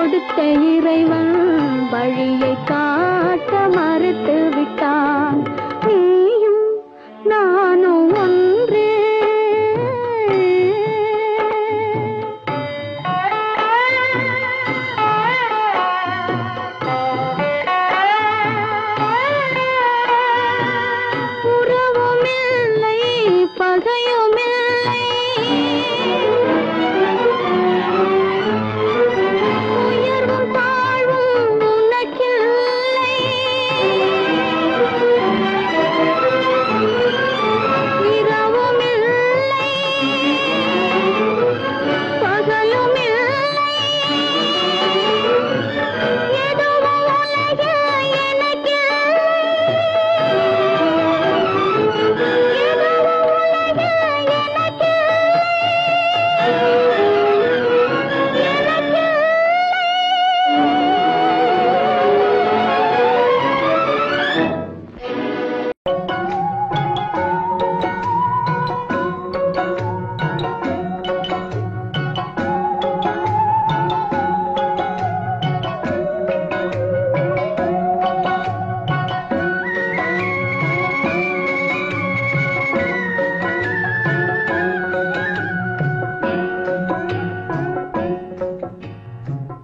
கொடுத்த இறைவன் வழியை காட்ட மறுத்து விட்டான். நீயும் நானும் ஒன்றே. உறவுமில்லை பகையுமில்லை, உயர்வும் தாழ்வும் உனக்கில்லை. இரவுமில்லை பகலுமில்லை, எதுவும் உலகில் எனக்கில்லை.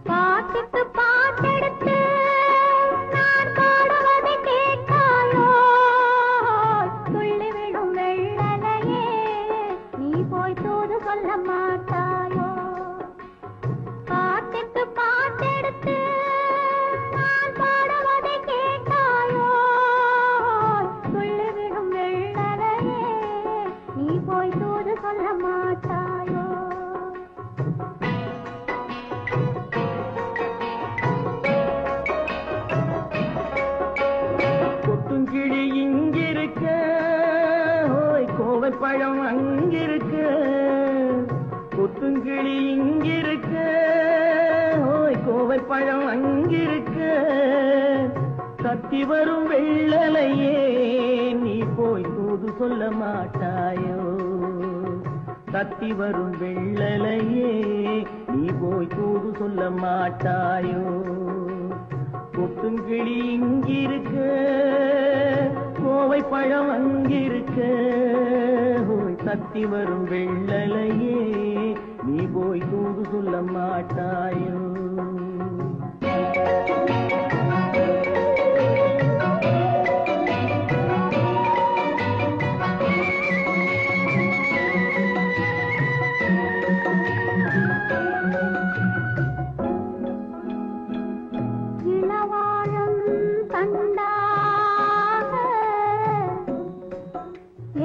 பாட்டுக்கு பாட்டெடுத்து நான் பாடுவதை கேட்காயோ? துள்ளி விடும் வெள்ளலையே நீ போய் தூது சொல்ல மாட்டாயோ? பாட்டுக்கு பாட்டெடுத்து நான் பாடுவதை கேட்காயோ? துள்ளி விடும் வெள்ளலையே நீ போய் தூது சொல்ல மாட்டாயோ? கொத்துங்கிளி இங்கிருக்க, ஓய் கோவைப்பழம் அங்கிருக்க. கொத்துங்கிளி இங்கிருக்க, ஓய் கோவைப்பழம் அங்கிருக்க. கத்தி வரும் வெள்ளலையே நீ போய் தூது சொல்ல மாட்டாயோ? கத்தி வரும் வெள்ளலையே நீ போய் தூது சொல்ல மாட்டாயோ? கொத்துங்கிளி இங்கிருக்க, கோவை பழம் அங்கிருக்க. ஓய் கத்தி வரும் வெள்ளலையே நீ போய் தூது சொல்ல மாட்டாயோ? இளவாழம் தண்டாக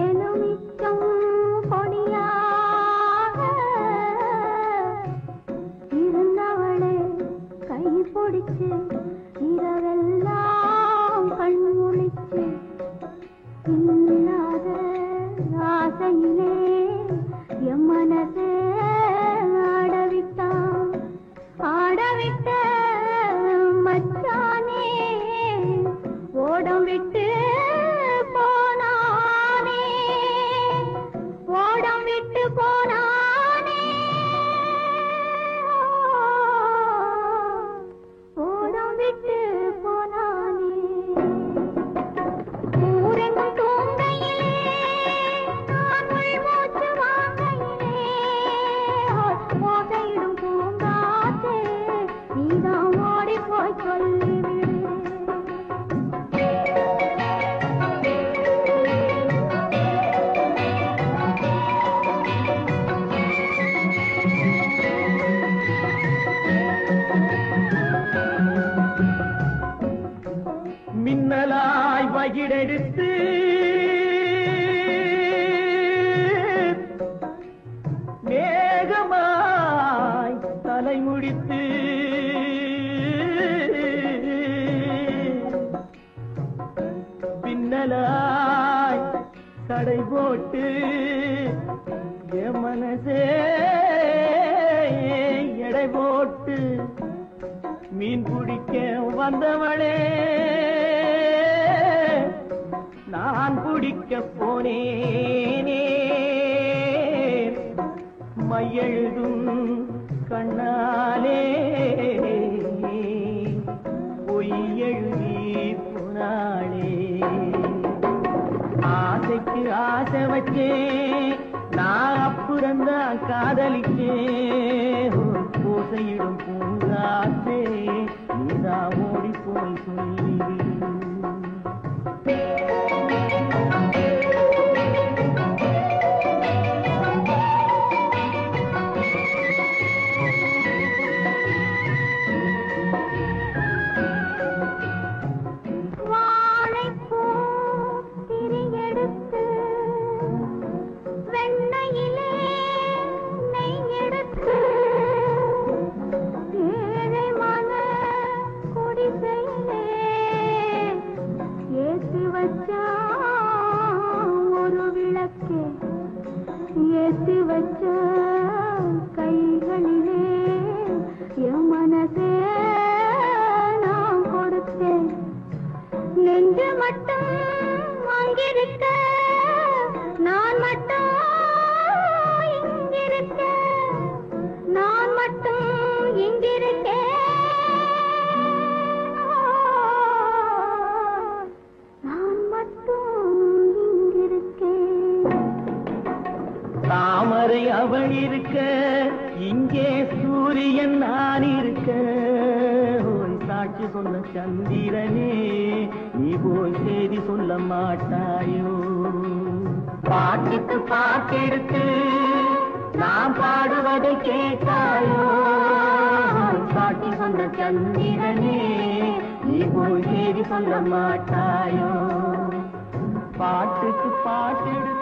எலுமிச்சம் கொடியாக இருந்தவளே கை பிடிச்சு இரவெல்லாம் கண் முழிச்சு இல்லாத ஆசையிலே என் மனசே ஆடவிட்டான். ஆடவிட்ட மச்சானே ஓடம் விட்டு போனானே, ஓடம் விட்டு போனானே, ஓடம் விட்டு போனானே. ஊரெங்கும் தூங்கையிலே நான் உள்மூச்சு வாங்கையிலே ஓசையிடும் பூங்காற்றே நீதான் ஓடி போய் சொல்லிவிடு. மின்னலாய் வகிடெடுத்து மேகமாய் தலைமுடித்து பின்னலாய் தடை போட்டு என் மனசே எடை போட்டு மீன் பிடிக்க வந்தவளே நான் பிடிக்க போனேனே. மையெழுதும் கண்ணாலே காற்றே நீதான் ஓடி போய் சொல்லிடு. ஏத்தி வச்ச கைகளிலே என் மனசே நான் கொடுத்தேன். நெஞ்சு மட்டும் அங்கிருக்க, நான் மட்டும் இங்கிருக்க, நான் மட்டும் இங்கிருக்கேன். நான் மட்டும் இங்கிருக்கேன். தாமரை அவள் இருக்க, இங்கே சூரியன் நான் இருக்க. ஓய் சாட்சி சொன்ன சந்திரனே, நீ போய் செய்தி சொல்ல மாட்டாயோ? பாட்டுக்கு பாட்டெடுத்து நான் பாடுவதை கேட்டாயோ? சாட்சி சொன்ன சந்திரனே, நீ போய் செய்தி சொல்ல மாட்டாயோ? பாட்டுக்கு பாட்டெடுத்து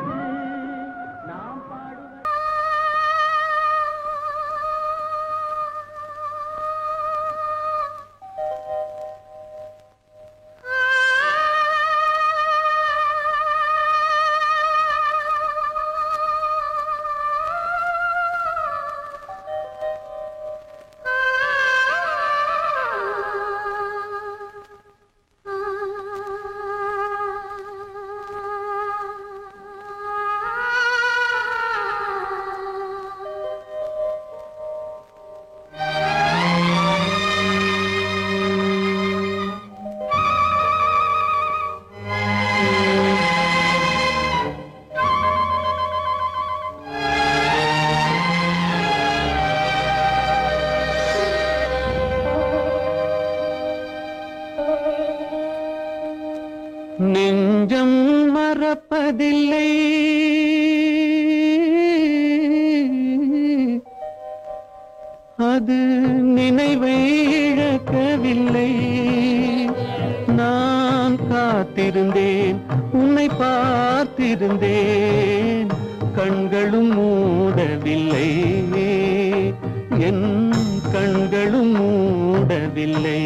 நெஞ்சம் மறப்பதில்லை, அது நினைவை இழக்கவில்லை. நான் காத்திருந்தேன், உன்னை பார்த்திருந்தேன், கண்களும் மூடவில்லை, என் கண்களும் மூடவில்லை.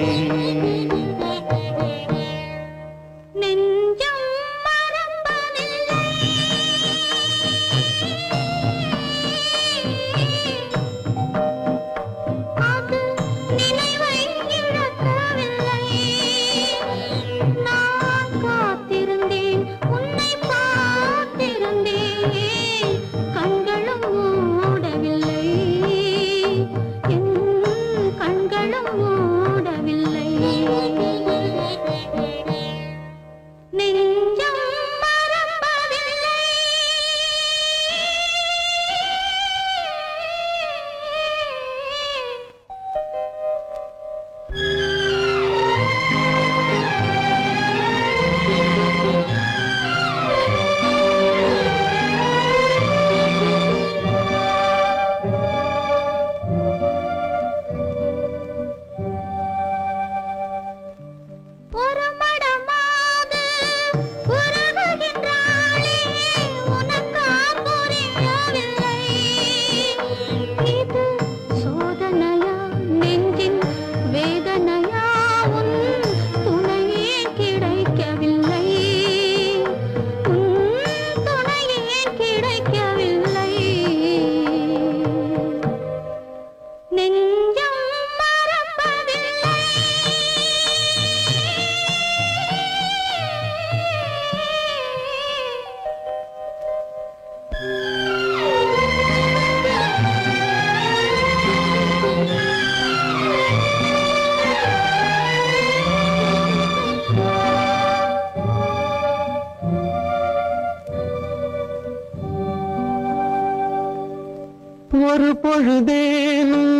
ஒரு பொழுதேனும்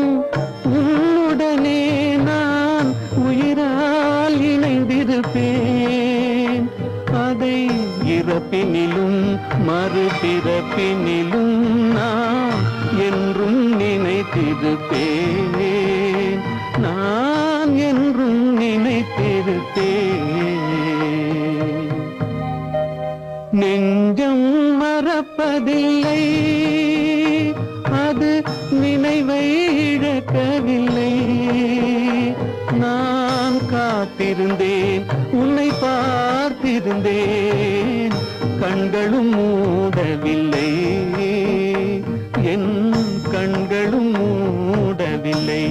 உன்னுடனே பிறப்பினிலும் நான் என்றும் நினைத்திருப்பேன், நான் என்றும் நினைத்திருப்பேன். நெஞ்சம் மறப்பதில்லை, அது நினைவை இழக்கவில்லை. நான் காத்திருந்தேன், உன்னை பார்த்திருந்தேன், கண்களும் மூடவில்லை, என் கண்களும் மூடவில்லை.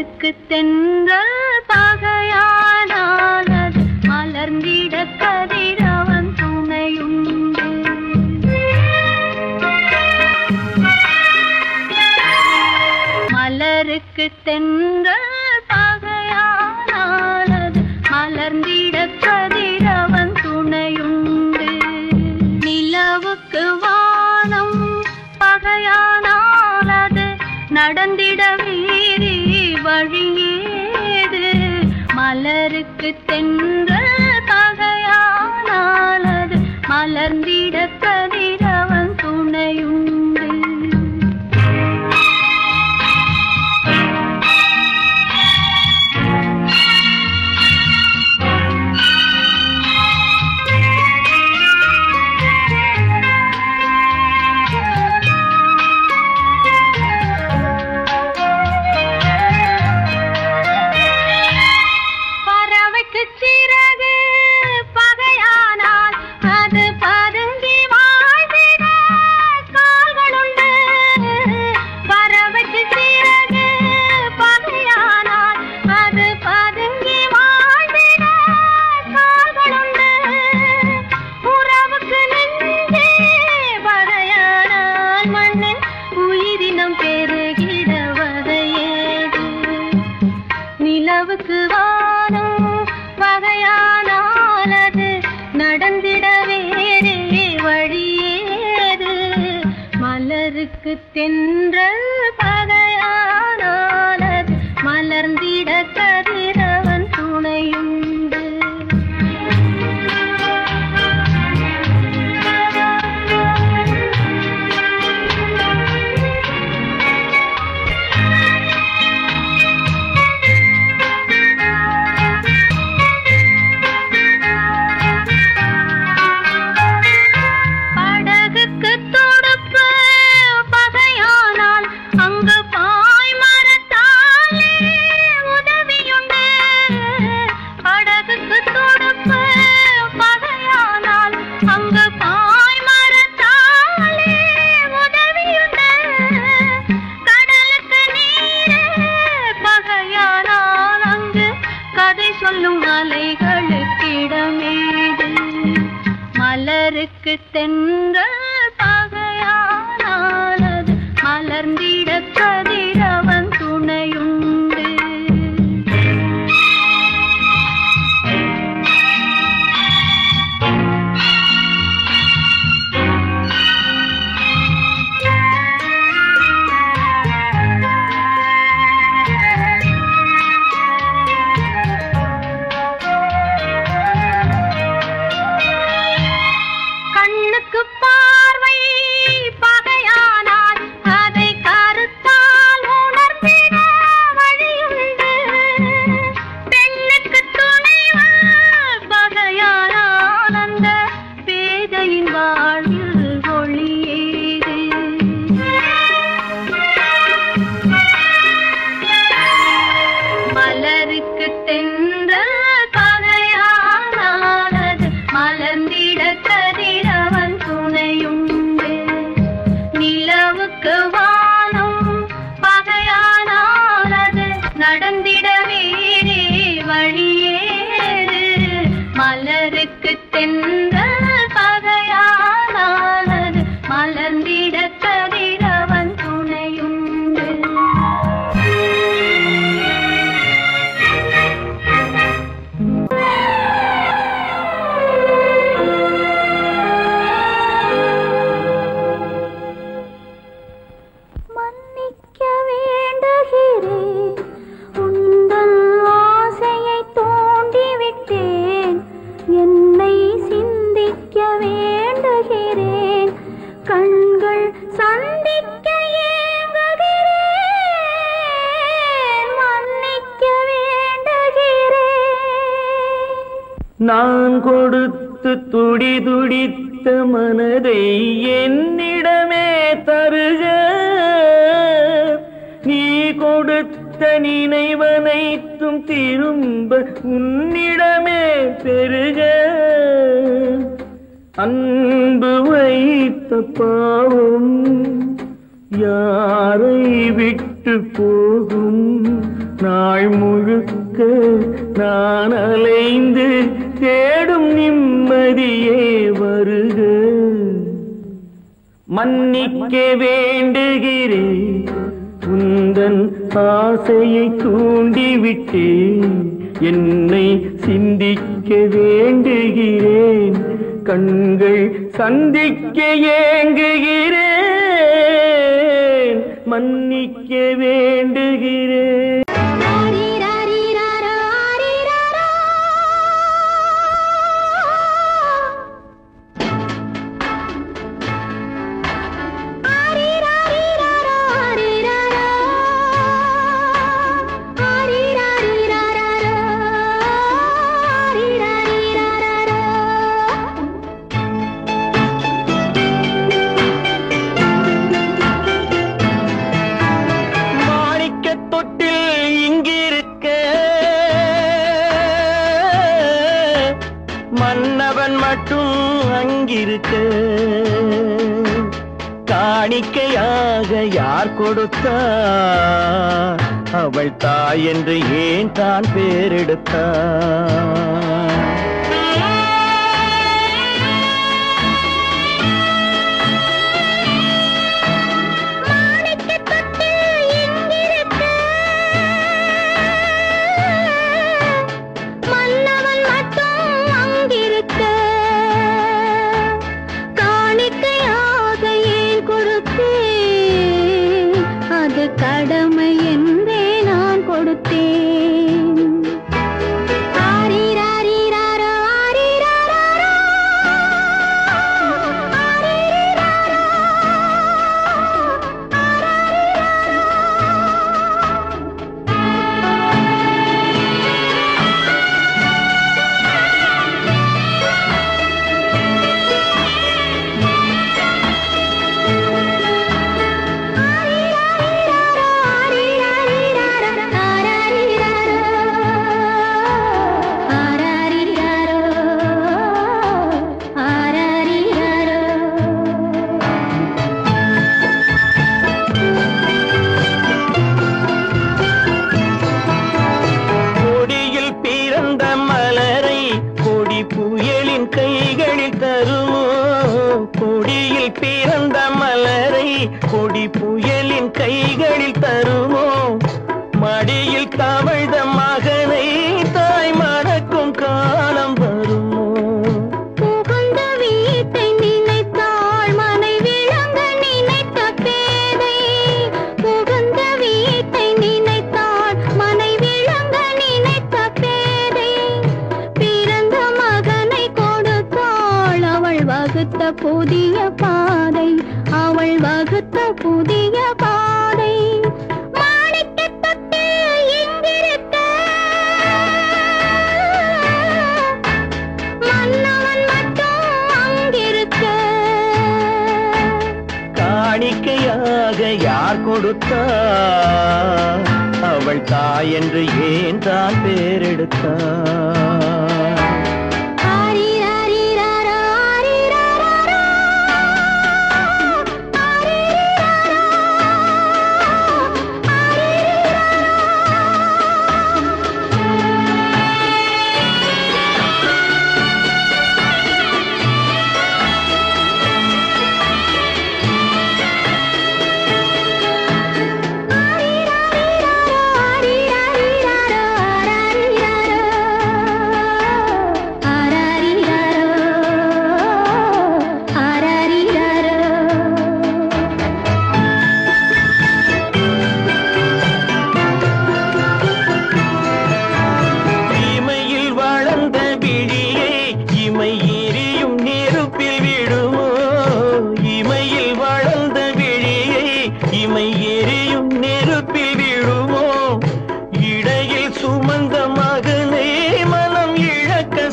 மலருக்கு தென்றல் பகையானானது மலர்ந்திட கதிரவன் துணையுண்டு. மலருக்கு தென்றல் பகையானானது மலர்ந்திட கதிரவன் துணையுண்டு. நிலவுக்கு வானம் பகையானாலது நடந்திட வீரி வழியேது. மலருக்கு தென்றல் பகையானாலது மலர்ந்திட கதிரவன் துணையுண்டு. நிலவுக்கு வானம் பகையானாலது நடந்திட வேறே வழியேது. மலருக்கு தென்றல் பகையானாலது மலர்ந்திட கதிரவன் துணையுண்டு. சொல்லும் அலைகளுக்கிடமேது. மலருக்கு தென்றல் பகையானாலது மலர்ந்திட கதிரவன் துணையுண்டு. பார்வை பகையானால் அதை கருத்தால் உணர்ந்திட வழியுண்டு. பெண்ணுக்கு துணைவன் பகையானால் அந்த பேதையின் வாழ்வில் ஒளியேது. மலருக்கு தென்றல் பகையானாலது மலர்ந்திட கதிரவன் துணையுண்டு. நிலவுக்கு வானம் பகையானாலது நடந்திட வேறே வழியேது. மலருக்கு தென்றல் பகையானாலது மலர்ந்திட கதிரவன் துணையுண்டு. மன்னிக்க வேண்டுகிறேன், உந்தன் ஆசையை தூண்டிவிட்டேன். என்னை சிந்திக்க வேண்டுகிறேன், கண்கள் சந்திக்க ஏங்குகிறேன். மன்னிக்க வேண்டுகிறேன். நான் கொடுத்து துடி துடித்த மனதை என்னிடமே தருக. நீ கொடுத்த நினைவனைத்தும் திரும்ப உன்னிடமே பெருக. அன்பு வைத்த பாவம் யாரை விட்டு போகும்? நாள் முழுக்க நான் அலைந்து தேடும் நிம்மதியே வருக. மன்னிக்க வேண்டுகிறேன், உந்தன் ஆசையை தூண்டிவிட்டேன். என்னை சிந்திக்க வேண்டுகிறேன், கண்கள் சந்திக்க ஏங்குகிறேன். மன்னிக்க வேண்டுகிறேன். மன்னவன் மட்டும் அங்கிருக்க, காணிக்கையாக யார் கொடுத்தார்? அவள் தாய் என்று ஏன் தான் பேரெடுத்தார்? கடமை என்றே நான் கொடுத்தேன். ஆரிராரிராரோ, ஆரிராரோ, ஆரிராரோ, கைகளில் தருமோ? கொடியில் பிறந்த மலரை கொடி புயலின் கைகளில் தருமோ? மடியில் தவழ்ந்த மகனை தாய் மறக்கும் காலம் வருமோ? புகுந்த வீட்டை நினைத்தாள் மனை விளங்க நினைத்த பேதை. புகுந்த வீட்டை நினைத்தாள் மனை விளங்க நினைத்த பேதை. பிறந்த மகனை கொடுத்தாள் அவள் வகுத்த புதிய பாதை. அவள் வகுத்த புதிய பாதை. காணிக்கையாக யார் கொடுத்தார்? அவள் தாய் என்று ஏன் தான் பேரெடுத்தார்?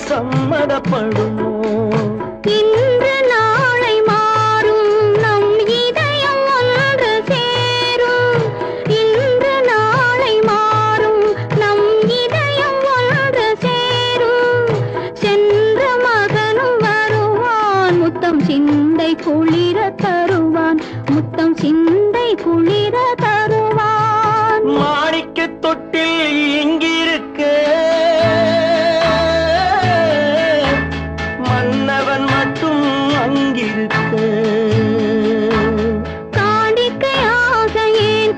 சம்மதப்படுமோ? இன்று நாளை மாறும் நம் இதயம் ஒன்று சேரும். இன்று நாளை மாறும் நம் இதயம் ஒன்று சேரும். சென்ற மகனும் வருவான், முத்தம் சிந்தை குளிர தருவான். முத்தம் சிந்தை குளிர தருவான். மாணிக்க தொட்டில்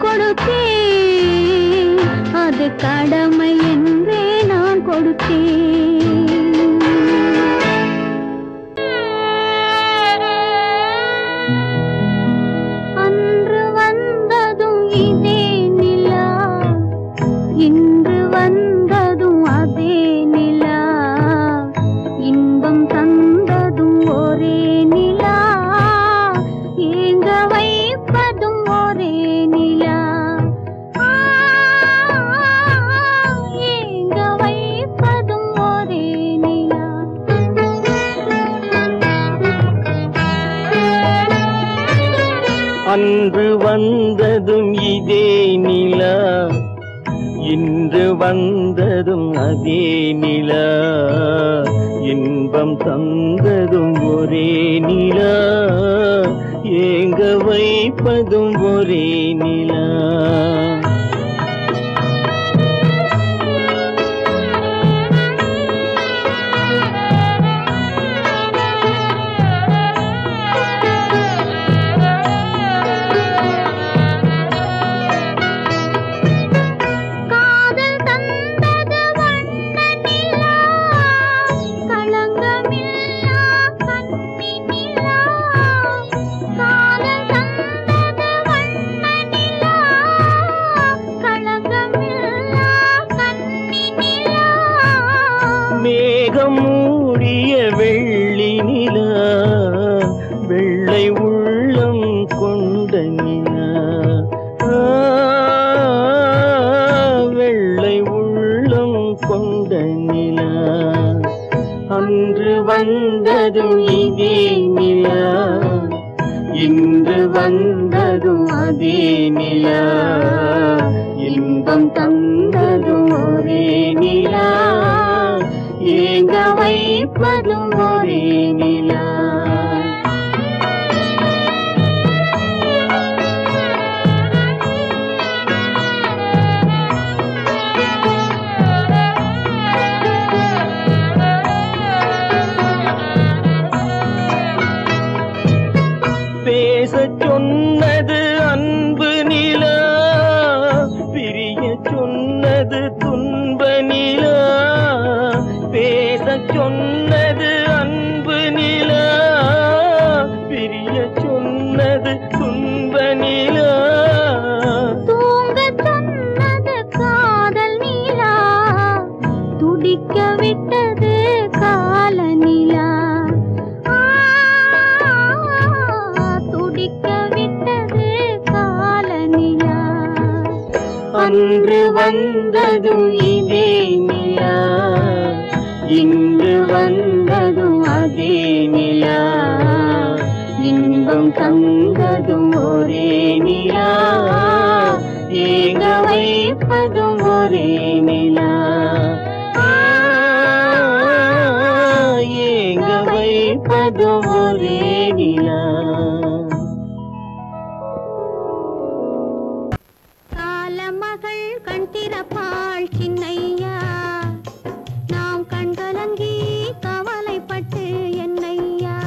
கொடுத்தேன், அது கடமை என்றே நான் கொடுத்தேன். அன்று வந்ததும் இதே நிலா, இன்று வந்ததும் அதே நிலா, இன்பம் தந்ததும் ஒரே நிலா, ஏங்க வைப்பதும் ஒரே நிலா, ஏங்க வைப்பதும் ஒரே நிலா. அன்று வந்ததும் இதே நிலா, இன்று வந்ததும் அதே நிலா, இன்பம் தந்ததும் ஒரே நிலா, ஏங்க வைப்பதும் ஒரே நிலா. காதல் தந்தது வண்ண நிலா, களங்கமில்லா கன்னி நிலா, காதல் தந்தது வண்ண நிலா, களங்கமில்லா கன்னி நிலா. மேகம் மூடிய வெள்ளி நிலா, வெள்ளை உள்ளம் கொண்ட நிலா, வெள்ளை உள்ளம் கொண்ட நிலா. அன்று வந்ததும் இதே நிலா, இன்று வந்ததும் அதே நிலா, இன்பம் தந்ததும் ஒரே நிலா, ஏங்க வைப்பதும் ஒரே நிலா. பேசச் சொன்னது அன்பு நிலா, பிரிய சொன்னது துன்ப நிலா, பேசச் சொன்னது அன்பு நிலா, பிரிய சொன்னது துன்ப நிலா. தூங்கச் சொன்னது காதல் நிலா, துடிக்க விட்டது கால நிலா, துடிக்க விட்டது கால நிலா. அன்று வந்ததும் இதே நிலா, இன்று வந்ததும் அதே நிலா, இன்பம் தந்ததும் ஒரே நிலா, ஏங்க வைப்பதும் ஒரே நிலா, ஏங்க வைப்பதும் ஒரே நிலா. காலமகள் கண் திறப்பாள் சின்னையா, நாம் கண்கலங்கி கவலைப்பட்டு என்னையா.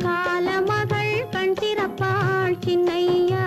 காலமகள் கண் திறப்பாள் சின்னையா,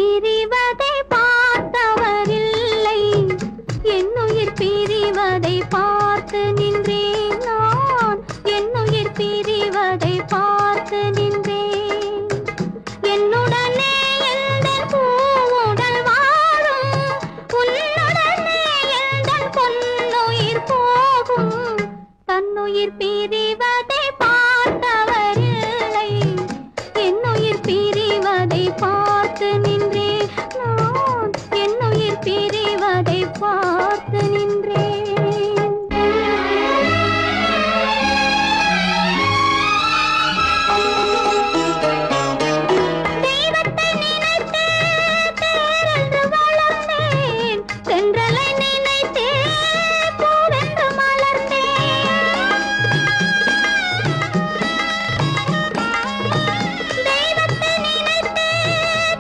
பிரிவதை பார்த்தவரில்லை, என்னுயிர் பிரிவதை பார்த்து நின்றேன் நான், என்னுயிர் பிரிவதை பார்த்து நின்றேன். என்னுடனே எந்தன் பூவுடல் வாழும், உன்னுடனே எந்தன் பொன்னுயிர் போகும். தன்னுயிர் பிரிவதை பார்த்தவரில்லை, என்னுயிர் பிரிவதை பார்த்து நின்றேன் நான், என்னுயிர் பிரிவதை பார்த்து நின்றேன். தெய்வத்தை நினைத்தே தேரென்று வளர்ந்தேன், தென்றலை நினைத்தே பூவென்று மலர்ந்தேன். தெய்வத்தை நினைத்தே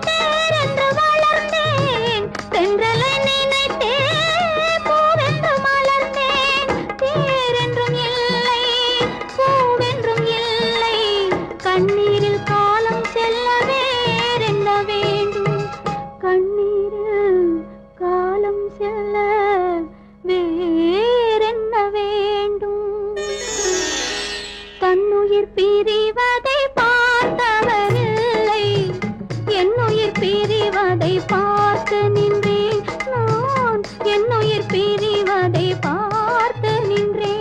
தேரென்று வளர்ந்தேன், தென்றலை நினைத்தே பூவென்று மலர்ந்தேன். தேரென்றும் இல்லை, பூவென்றும் இல்லை, கண்ணீரில் காலம் செல்ல வேறென்ன வேண்டும், கண்ணீரில் காலம் செல்ல வேறென்ன வேண்டும். தன்னுயிர் பிரிவதை பார்த்தவரில்லை, என்னுயிர் பிரிவதை பார்த்து நின்றேன் நான், என்னுயிர் பிரிவதை பார்த்து நின்றேன்.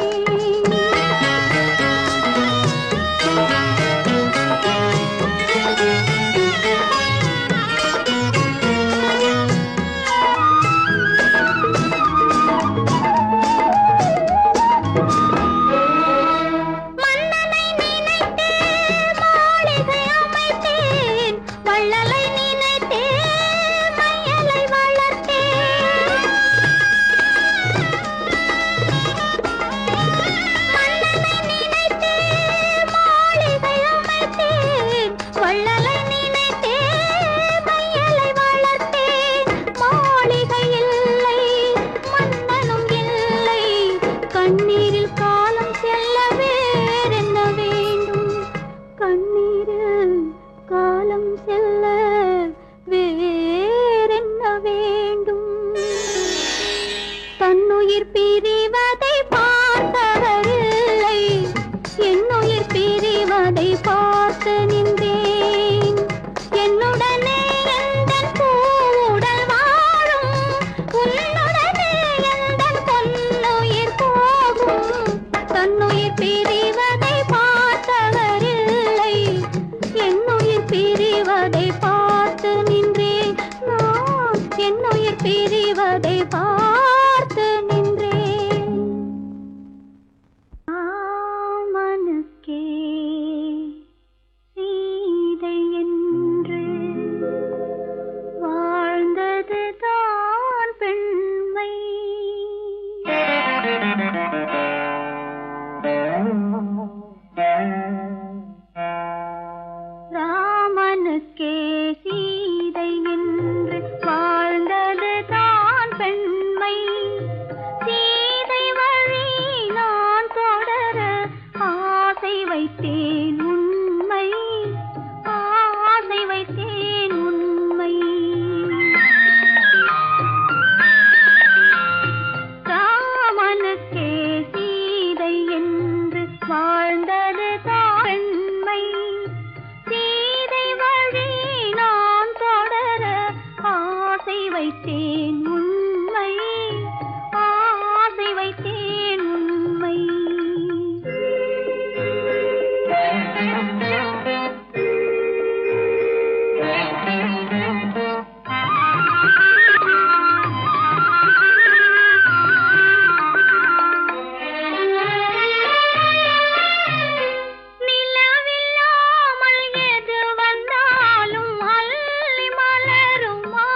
மன்னனை நினைத்தே மாளிகை அமைத்தேன், வள்ளலை நினைத்தே மையலை வளர்த்தேன். மன்னனை நினைத்தே மாளிகை அமைத்தேன், வள்ளலை நினைத்தே மையலை வளர்த்தேன். மாளிகை இல்லை, மன்னனும் இல்லை, கண்ணீரில் காலம் செல்ல வேறென்ன வேண்டும், கண்ணீரில் காலம் செல்ல வேறென்ன வேண்டும். தன்னுயிர் பிரிவதை பார்த்தவரில்லை, என்னுயிர் பிரிவதை பார்த்து நின்றேன். என்னுடனே எந்தன் பூவுடல் வாழும், உன்னுடனே எந்தன் பொன்னுயிர் போகும். தன்னுயிர் பிரிவதை பார்த்தவரில்லை, என்னுயிர் பிரிவதை பார்த்து நின்றேன் நான், என்னுயிர் பிரிவதை பார்த்து நின்றேன். ராமனுக்கே சீதை என்று வாழ்ந்ததுதான் பெண்மை. ராமனுக்கே சீதை என்று வாழ்ந்ததுதான் பெண்மை. சீதை வழி நான் தொடர ஆசை வைத்தேன் உண்மை, ஆசை வைத்தேன் உண்மை. ராமனுக்கே சீதை என்று வாழ்ந்ததுதான் பெண்மை. சீதை வழி நான் தொடர ஆசை வைத்தேன் உண்மை, ஆசை வைத்தேன் உண்மை. நிலவில்லாமல் எது வந்தாலும் அள்ளி மலருமா,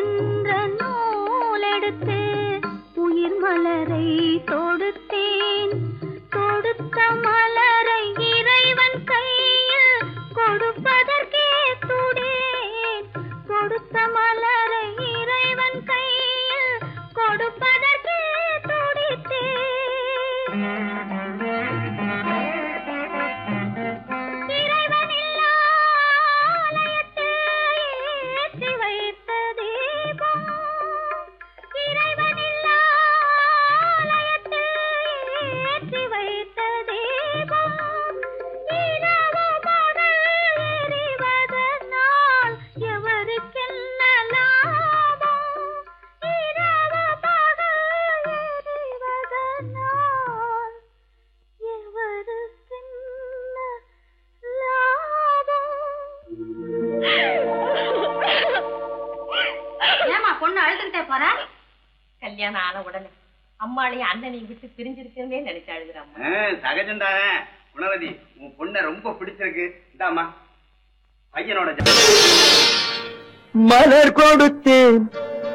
என்ற நூலெடுத்து உயிர் மலரை தொடுத்தேன். கொடுத்த மலரை இறைவன் கையில் கொடுப்பதற்கே துடேன். கொடுத்த மலரை இறைவன் கையில் கொடுப்பதற்கே துடித்தேன். இறைவனில்லா ஆலயத்தில் ஏற்றி வைத்த தீபம். இறைவனில்லா ஆலயத்தில் ஏற்றி வைத்த தீபம். இரவு பகல் எரிவதனால் எவருக்கென்ன லாபம்? இரவு பகல் எரிவதனால் எவருக்கென்ன லாபம்? ஏமா பொண்ணு அழுதுகிட்டே போற? கல்யாணம் ஆன உடனே அம்மாளையும் அண்ணனையும் விட்டு பிரிஞ்சிருக்கே நினைச்சு அழுகுறாம்மா. சகஜம்தானே. குணவதி, உன் பொண்ணை ரொம்ப பிடிச்சிருக்கு. இந்தாமா பையனோட மலர் கொடுத்தேன்,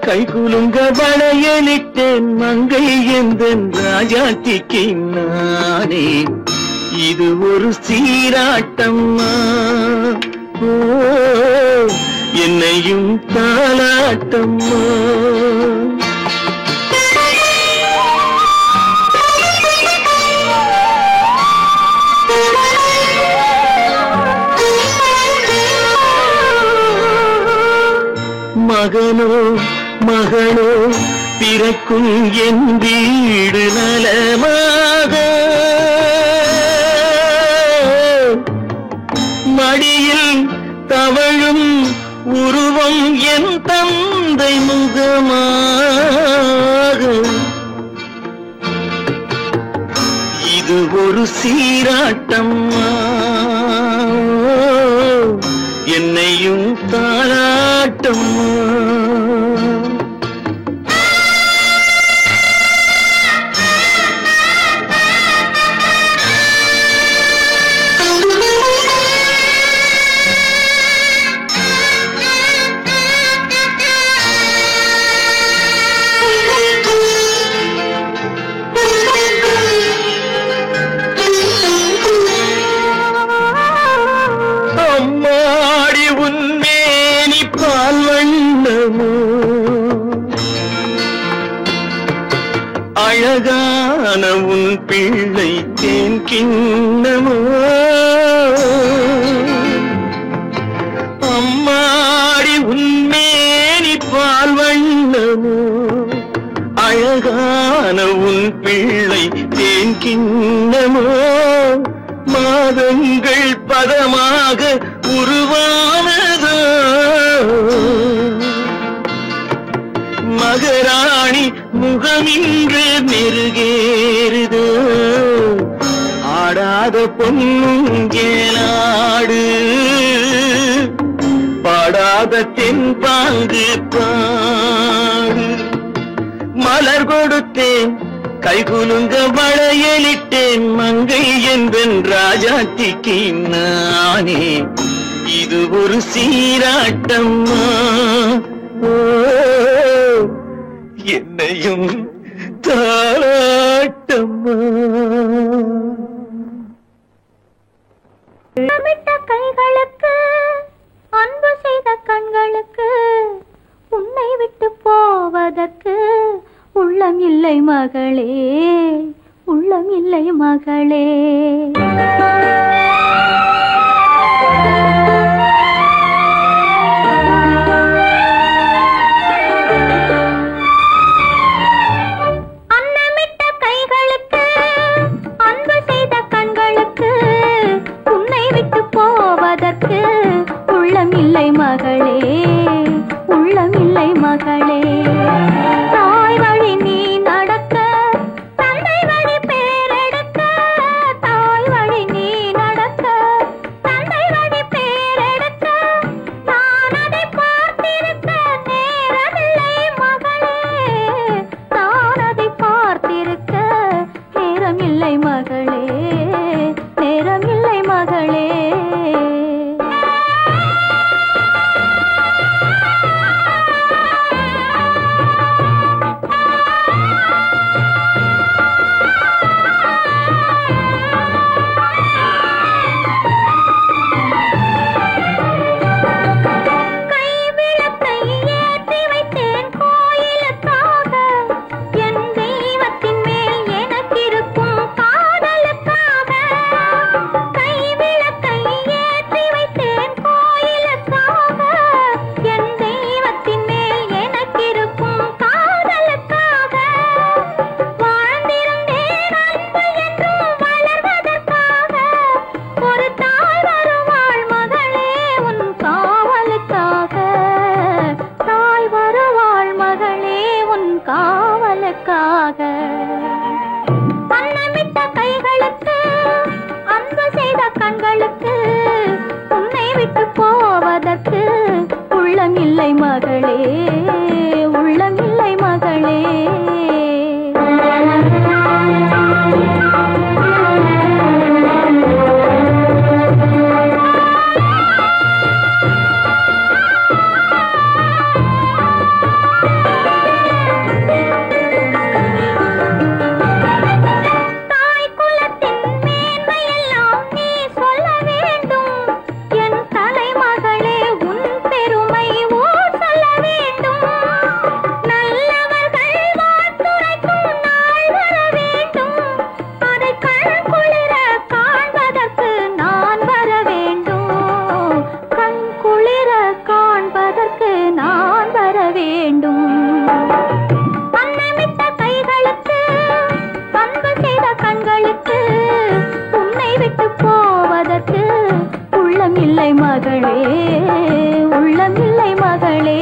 கை குலுங்க வளையலிட்டேன், மங்கை எந்தன் ராஜாத்திக்கு நானே. இது ஒரு சீராட்டம்மா, ஓ என்னையும் தாலாட்டம்மா. மகனோ மகளோ பிறக்கும் என் வீடு நலமாக, மடியில் தவழும் உருவம் என் தந்தை முகமாக. இது ஒரு சீராட்டம்மா, என்னையும் தாராட்டம்மா. அம்மாடி உன்மேனி பால் வண்ணமோ, அழகான உன் பிள்ளை தேன் கிண்ணமோ. அம்மாடி உன்மேனி பால் வண்ணமோ, அழகான உன் பிள்ளை தேன் கிண்ணமோ. மாதங்கள் பதமாக உருவானதோ, மகராணி முகமின்று நெருகேறுதோ. ஆடாத பொன்னுங்கேலாடு, பாடாத தென்பாங்கு பாடு. மலர் கொடுத்தேன், கை குலுங்க வளையலிட்டேன், மங்கை என்பன் ராஜாத்திக்கு நானே. இது ஒரு சீராட்டம்மா, ஓ என்னையும் தாளாட்டம்மா. தமிட்ட கைகளுக்கு அன்பு செய்த கண்களுக்கு உன்னை விட்டு போவதற்கு உள்ளம் இல்லை மகளே, உள்ளம் இல்லை மகளே. அன்னமிட்ட கைகளுக்கு அன்பு செய்த கண்களுக்கு உன்னை விட்டு போவதற்கு உள்ளம் இல்லை மகளே, உள்ளம் இல்லை மகளே. தாய் வழி நீ நடக்க, தந்தை வழி பேரெடுக்க. தாய் வழி நீ நடக்க, தந்தை வழி பேரெடுக்க. நான் அதை பார்த்திருக்க நேரமில்லை மகளே, நான் அதை பார்த்திருக்க நேரமில்லை மகளே, நேரமில்லை மகளே. காதலுக்காக அன்னமிட்ட கைகளுக்கு அன்பு செய்த கண்களுக்கு உன்னை விட்டு போவதற்கு உள்ளமில்லை மகளே, உள்ளமில்லை மகளே. உள்ளமில்லை மகளே, உள்ளமில்லை மகளே.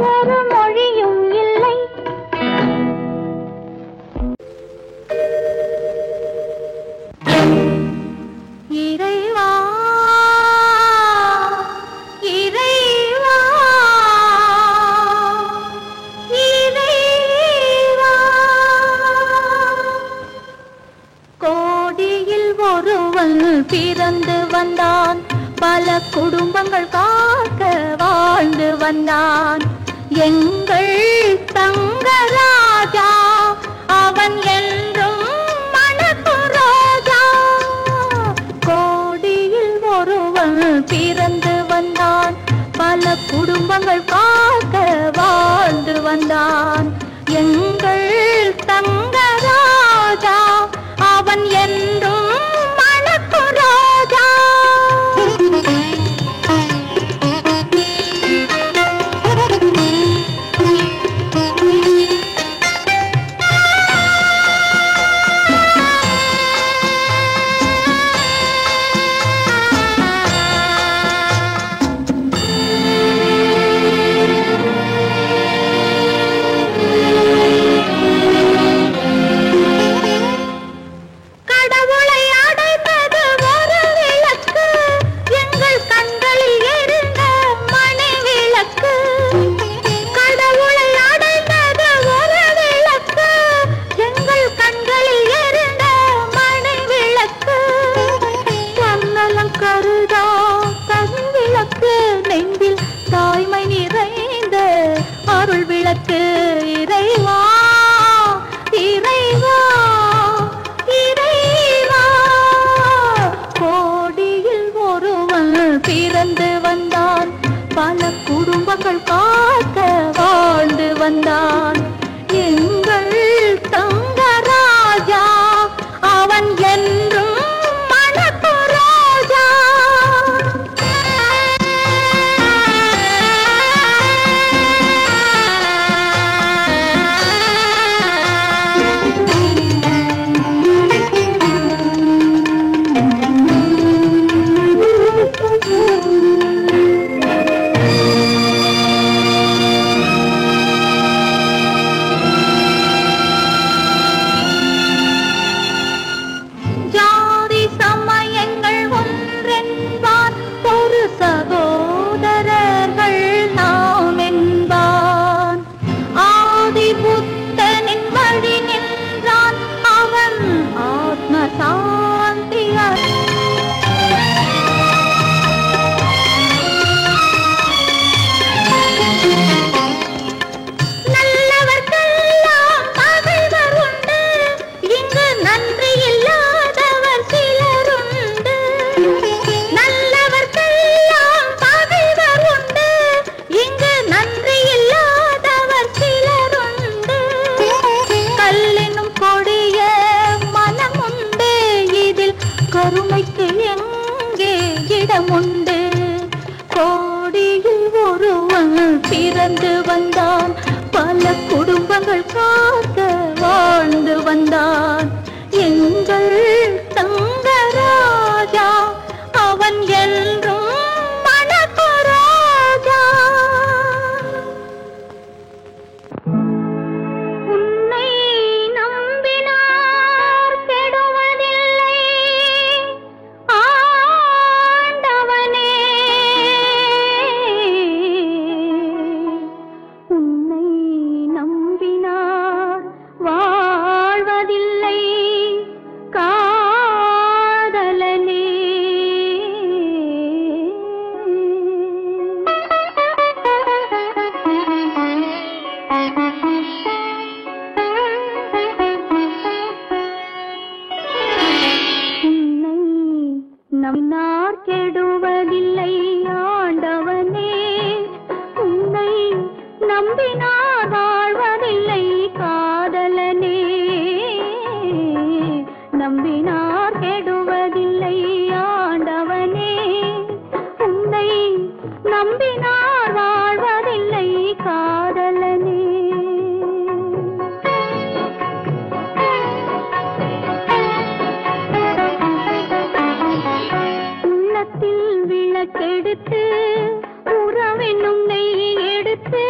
வேறொரு மொழியும் இல்லை. இறைவா இறைவா இறைவா, கோடியில் ஒருவன் பிறந்து வந்தான், பல குடும்பங்கள் காக்க வாழ்ந்து வந்தான். எங்கள் தங்கராஜா அவன் என்றும் மணக்கும் ரோஜா. கோடியில் ஒருவன் பிறந்து வந்தான், பல குடும்பங்கள் காக்க வாழ்ந்து வந்தான். எங்கள் தங்கராஜா அவன் என்றும் மணக்கும் ரோஜா. இறைவா இறைவா இறைவா, கோடியில் ஒருவன் பிறந்து வந்தான், பல குடும்பங்கள் காக்க வாழ்ந்து வந்தான். எங்கள் தங்கராஜா அவன் என்றும் மணக்கும் ரோஜா. கருமைக்கு எங்கே இடமுண்டு? கோடியில் ஒருவன் பிறந்து வந்தான், பல குடும்பங்கள் காக்க வாழ்ந்து வந்தான். எங்கள் தங்கராஜா அவன் என்றும் மணக்கும் ரோஜா. உன்னை நம்பினார் கெடுவதில்லை ஆண்டவனே, உன்னை நம்பினார் வாழ்வதில்லை காதலனே. உன்னை நம்பினார் கெடுவதில்லை ஆண்டவனே, உன்னை நம்பினார் வாழ்வதில்லை காதலனே. நம்பினார் கெடுவதில்லை ஆண்டவனே, உன்னை நம்பினார் வாழ்வதில்லை காதலனே. உள்ளத்தில் விளக்கெடுத்து உறவென்னும் நெய் எடுத்து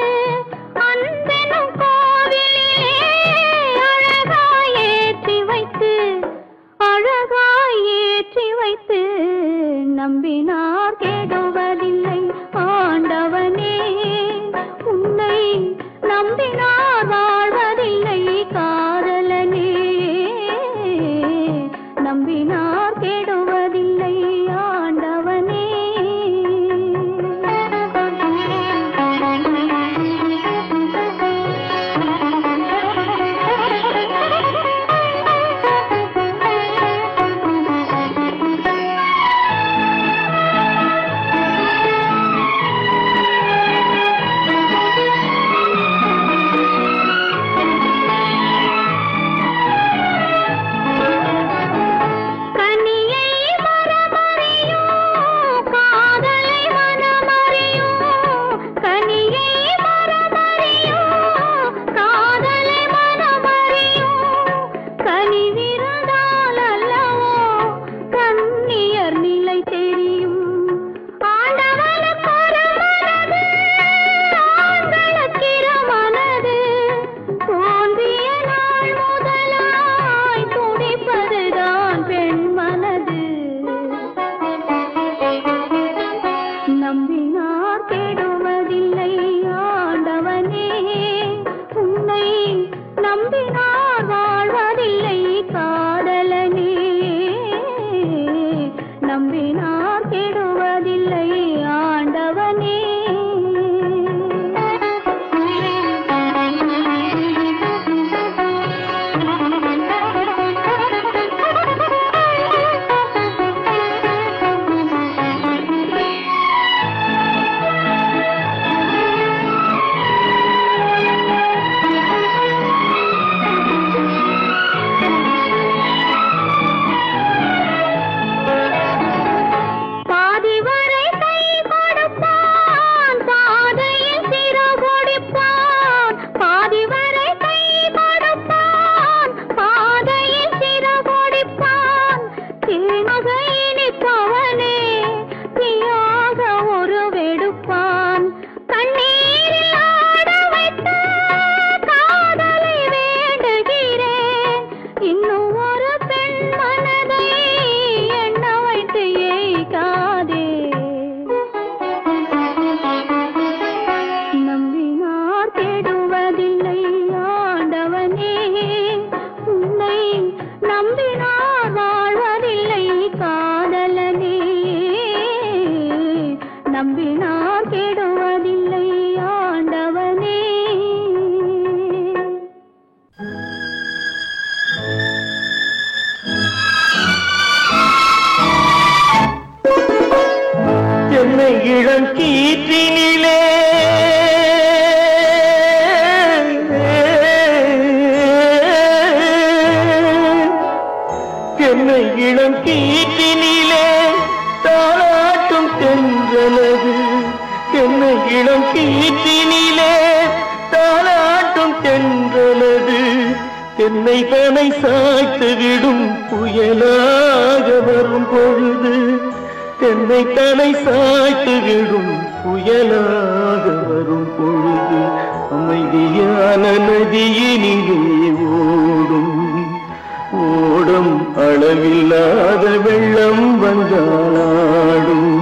என்னை இளம் கீற்றினிலே தாளாட்டும் தென்றலது என்னை இளம் கீற்றினிலே தாளாட்டும் தென்றலது என்னை தனை சாய்த்து விடும் புயலாக வரும் பொழுது என்னை தனை சாய்த்து விடும் புயலாக வரும் பொழுது அமைதியான நதியினிலே ஓடும் ஓடும் அளவில்லாத வெள்ளம் வந்தாடும்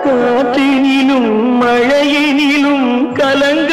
காற்றினிலும் மழையினிலும் கலங்க